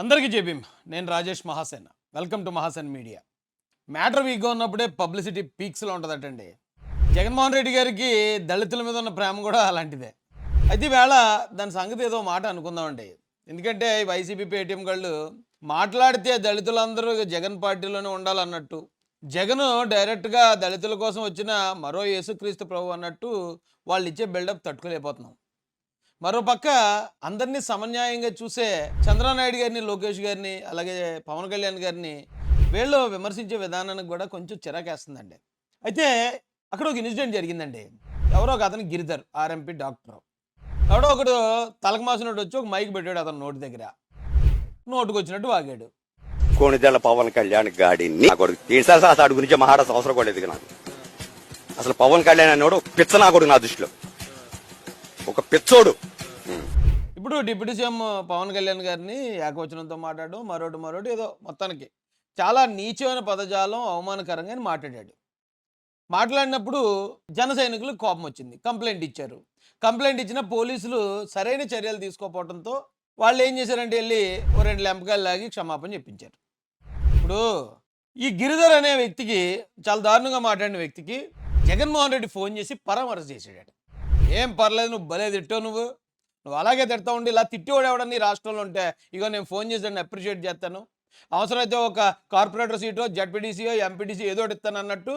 అందరికీ జేబీఎం. నేను Rajesh Mahasen. Welcome to Mahasen media. Matter వీక్గా ఉన్నప్పుడే పబ్లిసిటీ పీక్స్లో ఉంటుందటండి. జగన్మోహన్ రెడ్డి గారికి దళితుల మీద ఉన్న ప్రేమ కూడా అలాంటిదే. అయితే ఈవేళ దాని సంగతి ఏదో మాట అనుకుందామండి. ఎందుకంటే ఈ వైసీపీ పేటీఎం వాళ్ళు మాట్లాడితే దళితులందరూ జగన్ పార్టీలోనే ఉండాలన్నట్టు, జగన్ డైరెక్ట్గా దళితుల కోసం వచ్చిన మరో యేసుక్రీస్తు ప్రభు అన్నట్టు వాళ్ళు ఇచ్చే బిల్డప్ తట్టుకోలేకపోతున్నాం. మరోపక్క అందరినీ సమన్యాయంగా చూసే చంద్రబాబు గారిని, లోకేష్ గారిని, అలాగే పవన్ కళ్యాణ్ గారిని వీళ్ళు విమర్శించే విధానానికి కూడా కొంచెం చిరాకేస్తుందండి. అయితే అక్కడ ఒక ఇన్సిడెంట్ జరిగిందండి. ఎవరో ఒక అతను గిరిధర్ ఆర్ఎంపీ డాక్టర్. ఎవడో ఒకడు తలకు మాసినట్టు వచ్చి ఒక మైక్ పెట్టాడు అతను నోటి దగ్గర. నోటుకొచ్చినట్టు వాగాడు. కోణిదెల పవన్ కళ్యాణ్ గాడిని ఆడి గురించి మాట్లాడాల్సిన అవసరం కూడా లేదు నాకు. అసలు పవన్ కళ్యాణ్ అనేవాడు పిచ్చ నా కొడుకు, నా దృష్టిలో ఒక పిచ్చోడు. ఇప్పుడు డిప్యూటీ సీఎం పవన్ కళ్యాణ్ గారిని ఏకవచనంతో మాట్లాడడం, మరోటి ఏదో మొత్తానికి చాలా నీచమైన పదజాలం, అవమానకరంగా మాట్లాడాడు. మాట్లాడినప్పుడు జన సైనికులకు కోపం వచ్చింది. కంప్లైంట్ ఇచ్చారు. కంప్లైంట్ ఇచ్చిన పోలీసులు సరైన చర్యలు తీసుకోకపోవడంతో వాళ్ళు ఏం చేశారంటే వెళ్ళి ఓ 2 లెంపకాయలు లాగి క్షమాపణ చెప్పించారు. ఇప్పుడు ఈ గిరిధర్ అనే వ్యక్తికి, చాలా దారుణంగా మాట్లాడిన వ్యక్తికి జగన్మోహన్ రెడ్డి ఫోన్ చేసి పరామర్శ చేశాడు. ఏం పర్లేదు, నువ్వు భలే తిట్టావు, నువ్వు అలాగే తిడతా ఉండి ఇలా తిట్టేవాడు ఎవడని రాష్ట్రంలో ఉంటే ఇగో నేను ఫోన్ చేసి దాన్ని అప్రిషియేట్ చేస్తాను, అవసరమైతే ఒక కార్పొరేటర్ సీటో జడ్పీటీసీయో ఎంపీటీసీ ఏదో ఇస్తాను అన్నట్టు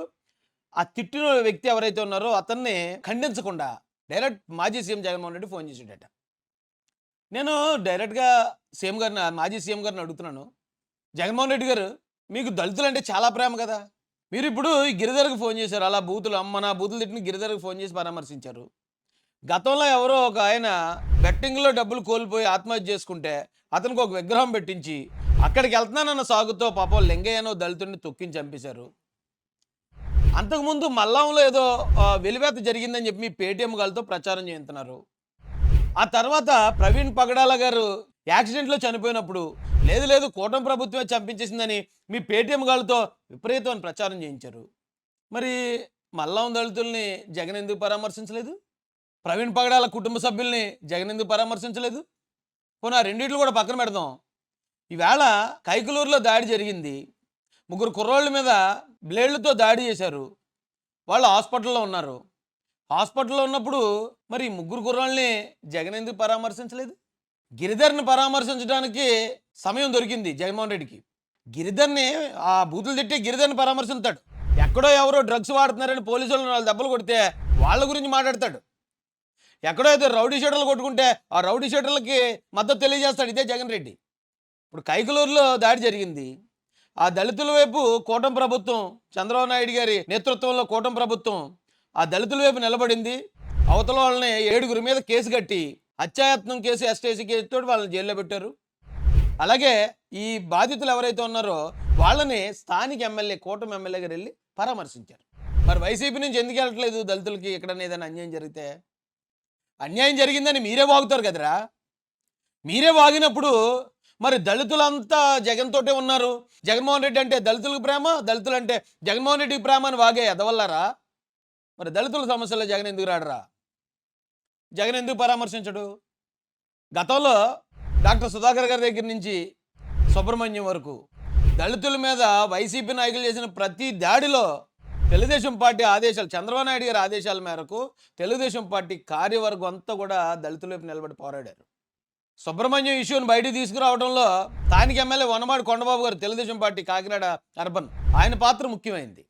ఆ తిట్టిన వ్యక్తి ఎవరైతే ఉన్నారో అతన్ని ఖండించకుండా డైరెక్ట్ మాజీ సీఎం జగన్మోహన్ రెడ్డి ఫోన్ చేసాడట. నేను డైరెక్ట్గా సీఎం గారిని, మాజీ సీఎం గారిని అడుగుతున్నాను, జగన్మోహన్ రెడ్డి గారు మీకు దళితులు అంటే చాలా ప్రేమ కదా, మీరు ఇప్పుడు ఈ గిరిధర్కి ఫోన్ చేశారు, అలా బూతులు అమ్మ నా బూతులు తిట్టిన గిరిధర్కి ఫోన్ చేసి పరామర్శించారు. గతంలో ఎవరో ఒక ఆయన బెట్టింగ్లో డబ్బులు కోల్పోయి ఆత్మహత్య చేసుకుంటే అతనికి ఒక విగ్రహం పెట్టించి అక్కడికి వెళ్తున్నానన్న సాగుతో పాపం లింగయ్యనో దళితుడిని తొక్కించి చంపేశారు. అంతకుముందు మల్లాంలో ఏదో వెలివేత జరిగిందని చెప్పి మీ పేటీఎం గాలతో ప్రచారం చేస్తున్నారు. ఆ తర్వాత ప్రవీణ్ పగడాల గారు యాక్సిడెంట్లో చనిపోయినప్పుడు లేదు కూటమి ప్రభుత్వమే చంపించేసిందని మీ పేటీఎం గాలతో విపరీతమైన ప్రచారం చేయించారు. మరి మల్లాం దళితుల్ని జగన్ ఎందుకు పరామర్శించలేదు? ప్రవీణ్ పగడాల కుటుంబ సభ్యుల్ని జగన్ ఎందుకు పరామర్శించలేదు? పోనీ ఆ రెండిట్లు కూడా పక్కన పెడదాం. ఈవేళ కైకలూరులో దాడి జరిగింది. 3 కుర్రోళ్ళ మీద బ్లేడ్లతో దాడి చేశారు. వాళ్ళు హాస్పిటల్లో ఉన్నారు. హాస్పిటల్లో ఉన్నప్పుడు మరి 3 కుర్రోళ్ళని జగన్ ఎందుకు పరామర్శించలేదు? గిరిధర్ని పరామర్శించడానికి సమయం దొరికింది జగన్మోహన్ రెడ్డికి. గిరిధర్ని, ఆ బూతులు తిట్టి గిరిధర్ని పరామర్శిస్తాడు. ఎక్కడో ఎవరో డ్రగ్స్ వాడుతున్నారని పోలీసులు 4 దెబ్బలు కొడితే వాళ్ళ గురించి మాట్లాడతాడు. ఎక్కడో అయితే రౌడీ షీటర్లు కొట్టుకుంటే ఆ రౌడీ షీటర్లకి మద్దతు తెలియజేస్తాడు ఇదే జగన్ రెడ్డి. ఇప్పుడు కైకలూరులో దాడి జరిగింది. ఆ దళితుల వైపు కూటమి ప్రభుత్వం, చంద్రబాబు నాయుడు గారి నేతృత్వంలో కూటమి ప్రభుత్వం ఆ దళితుల వైపు నిలబడింది. అవతల వాళ్ళని 7 మీద కేసు కట్టి హత్యాయత్నం కేసు, ఎస్టీసీ కేసు తోటి వాళ్ళని జైల్లో పెట్టారు. అలాగే ఈ బాధితులు ఎవరైతే ఉన్నారో వాళ్ళని స్థానిక ఎమ్మెల్యే, కూటమి ఎమ్మెల్యే గారు వెళ్ళి పరామర్శించారు. మరి వైసీపీ నుంచి ఎందుకు వెళ్ళట్లేదు దళితులకి? ఎక్కడన్నా ఏదైనా అన్యాయం జరిగితే, అన్యాయం జరిగిందని మీరే వాగుతారు కదరా. మీరే వాగినప్పుడు మరి దళితులంతా జగన్ తోటే ఉన్నారు, జగన్మోహన్ రెడ్డి అంటే దళితులకు ప్రేమ, దళితులు అంటే జగన్మోహన్ రెడ్డికి ప్రేమ అని వాగే ఎదవల్లారా. మరి దళితుల సమస్యల్లో జగన్ ఎందుకు రాడరా? జగన్ ఎందుకు పరామర్శించడు? గతంలో డాక్టర్ సుధాకర్ గారి దగ్గర నుంచి సుబ్రహ్మణ్యం వరకు దళితుల మీద వైసీపీ నాయకులు చేసిన ప్రతి దాడిలో తెలుగుదేశం పార్టీ ఆదేశాలు, చంద్రబాబు నాయుడు గారి ఆదేశాల మేరకు తెలుగుదేశం పార్టీ కార్యవర్గం అంతా కూడా దళితుల వైపు నిలబడి పోరాడారు. సుబ్రహ్మణ్యం ఇష్యూని బయటికి తీసుకురావడంలో స్థానిక ఎమ్మెల్యే వనమాడి కొండబాబు గారు, తెలుగుదేశం పార్టీ కాకినాడ అర్బన్, ఆయన పాత్ర ముఖ్యమైంది.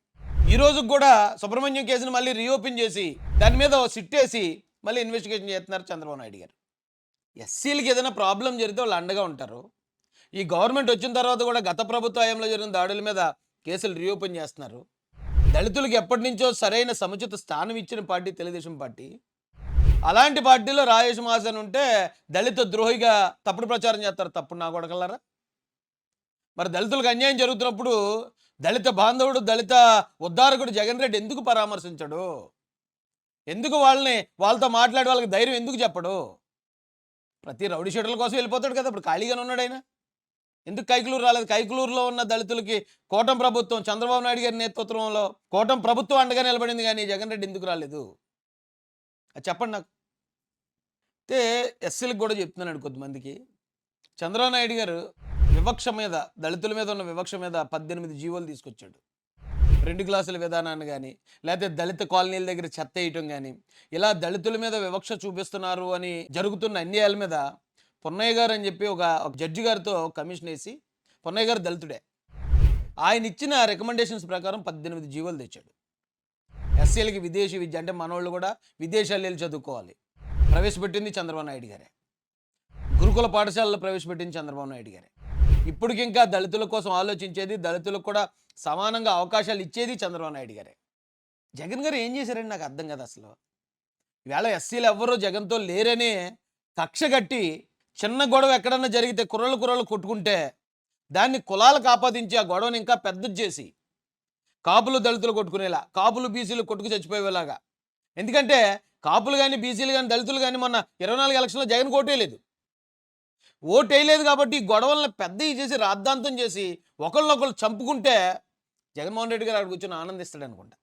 ఈ రోజు కూడా సుబ్రహ్మణ్యం కేసును మళ్ళీ రీఓపెన్ చేసి దాని మీద సిట్టేసి మళ్ళీ ఇన్వెస్టిగేషన్ చేస్తున్నారు చంద్రబాబు నాయుడు గారు. ఎస్సీలకి ఏదైనా ప్రాబ్లం జరిగితే వాళ్ళు అండగా ఉంటారు. ఈ గవర్నమెంట్ వచ్చిన తర్వాత కూడా గత ప్రభుత్వ హయాంలో జరిగిన దాడుల మీద కేసులు రీఓపెన్ చేస్తున్నారు. దళితులకు ఎప్పటి నుంచో సరైన సముచిత స్థానం ఇచ్చిన పార్టీ తెలుగుదేశం పార్టీ. అలాంటి పార్టీలో రాజేష్ మహాసేన్ ఉంటే దళిత ద్రోహిగా తప్పుడు ప్రచారం చేస్తారు. తప్పుడు నా కొడకల్లారా. మరి దళితులకు అన్యాయం జరుగుతున్నప్పుడు దళిత బాంధవుడు, దళిత ఉద్ధారకుడు జగన్ రెడ్డి ఎందుకు పరామర్శించడు? ఎందుకు వాళ్ళతో మాట్లాడే వాళ్ళకి ధైర్యం ఎందుకు చెప్పడు? ప్రతి రౌడీ షీటర్ల కోసం వెళ్ళిపోతాడు కదా. ఇప్పుడు ఖాళీగానే ఉన్నాడు ఆయన. ఎందుకు కైకలూరు రాలేదు? కైకలూరులో ఉన్న దళితులకి కూటమి ప్రభుత్వం, చంద్రబాబు నాయుడు గారి నేతృత్వంలో కూటమి ప్రభుత్వం అండగా నిలబడింది, కానీ జగన్ రెడ్డి ఎందుకు రాలేదు? అది చెప్పండి నాకు. అయితే ఎస్సీలకు కూడా చెప్తున్నాడు కొద్దిమందికి, చంద్రబాబు నాయుడు గారు వివక్ష మీద, దళితుల మీద ఉన్న వివక్ష మీద 18 జీవోలు తీసుకొచ్చాడు. 2 క్లాసుల విధానాన్ని గాని, లేకపోతే దళిత కాలనీల దగ్గర చెత్త వేయటం గాని, ఇలా దళితుల మీద వివక్ష చూపిస్తున్నారు అని జరుగుతున్న అన్యాయాల మీద పొన్నయ్య గారు అని చెప్పి ఒక జడ్జి గారితో కమిషన్ వేసి, పొన్నయ్య గారు దళితుడే, ఆయన ఇచ్చిన రికమెండేషన్స్ ప్రకారం 18 జీవోలు తెచ్చాడు. ఎస్సీలకి విదేశీ విద్య, అంటే మనోళ్ళు కూడా విదేశాలు వెళ్ళి చదువుకోవాలి, ప్రవేశపెట్టింది చంద్రబాబు నాయుడు గారే. గురుకుల పాఠశాలలో ప్రవేశపెట్టింది చంద్రబాబు నాయుడు గారే. ఇప్పటికింకా దళితుల కోసం ఆలోచించేది, దళితులకు కూడా సమానంగా అవకాశాలు ఇచ్చేది చంద్రబాబు నాయుడు గారే. జగన్ గారు ఏం చేశారండి నాకు అర్థం కాదు అసలు. ఈవేళ ఎస్సీలు ఎవ్వరూ జగన్తో లేరనే కక్ష కట్టి, చిన్న గొడవ ఎక్కడన్నా జరిగితే కుర్రలు కొట్టుకుంటే దాన్ని కులాలకు ఆపాదించి ఆ గొడవని ఇంకా పెద్దది చేసి, కాపులు దళితులు కొట్టుకునేలా, కాపులు బీసీలు కొట్టుకు చచ్చిపోయేలాగా. ఎందుకంటే కాపులు కానీ, బీసీలు కానీ, దళితులు కానీ మొన్న 24 ఎలక్షన్లో జగన్ ఓటేయలేదు. ఓటేయలేదు కాబట్టి ఈ గొడవలను పెద్దవి చేసి రాద్ధాంతం చేసి ఒకళ్ళనొకళ్ళు చంపుకుంటే జగన్మోహన్ రెడ్డి గారు అక్కడ కూర్చొని ఆనందిస్తాడు అనుకుంటా.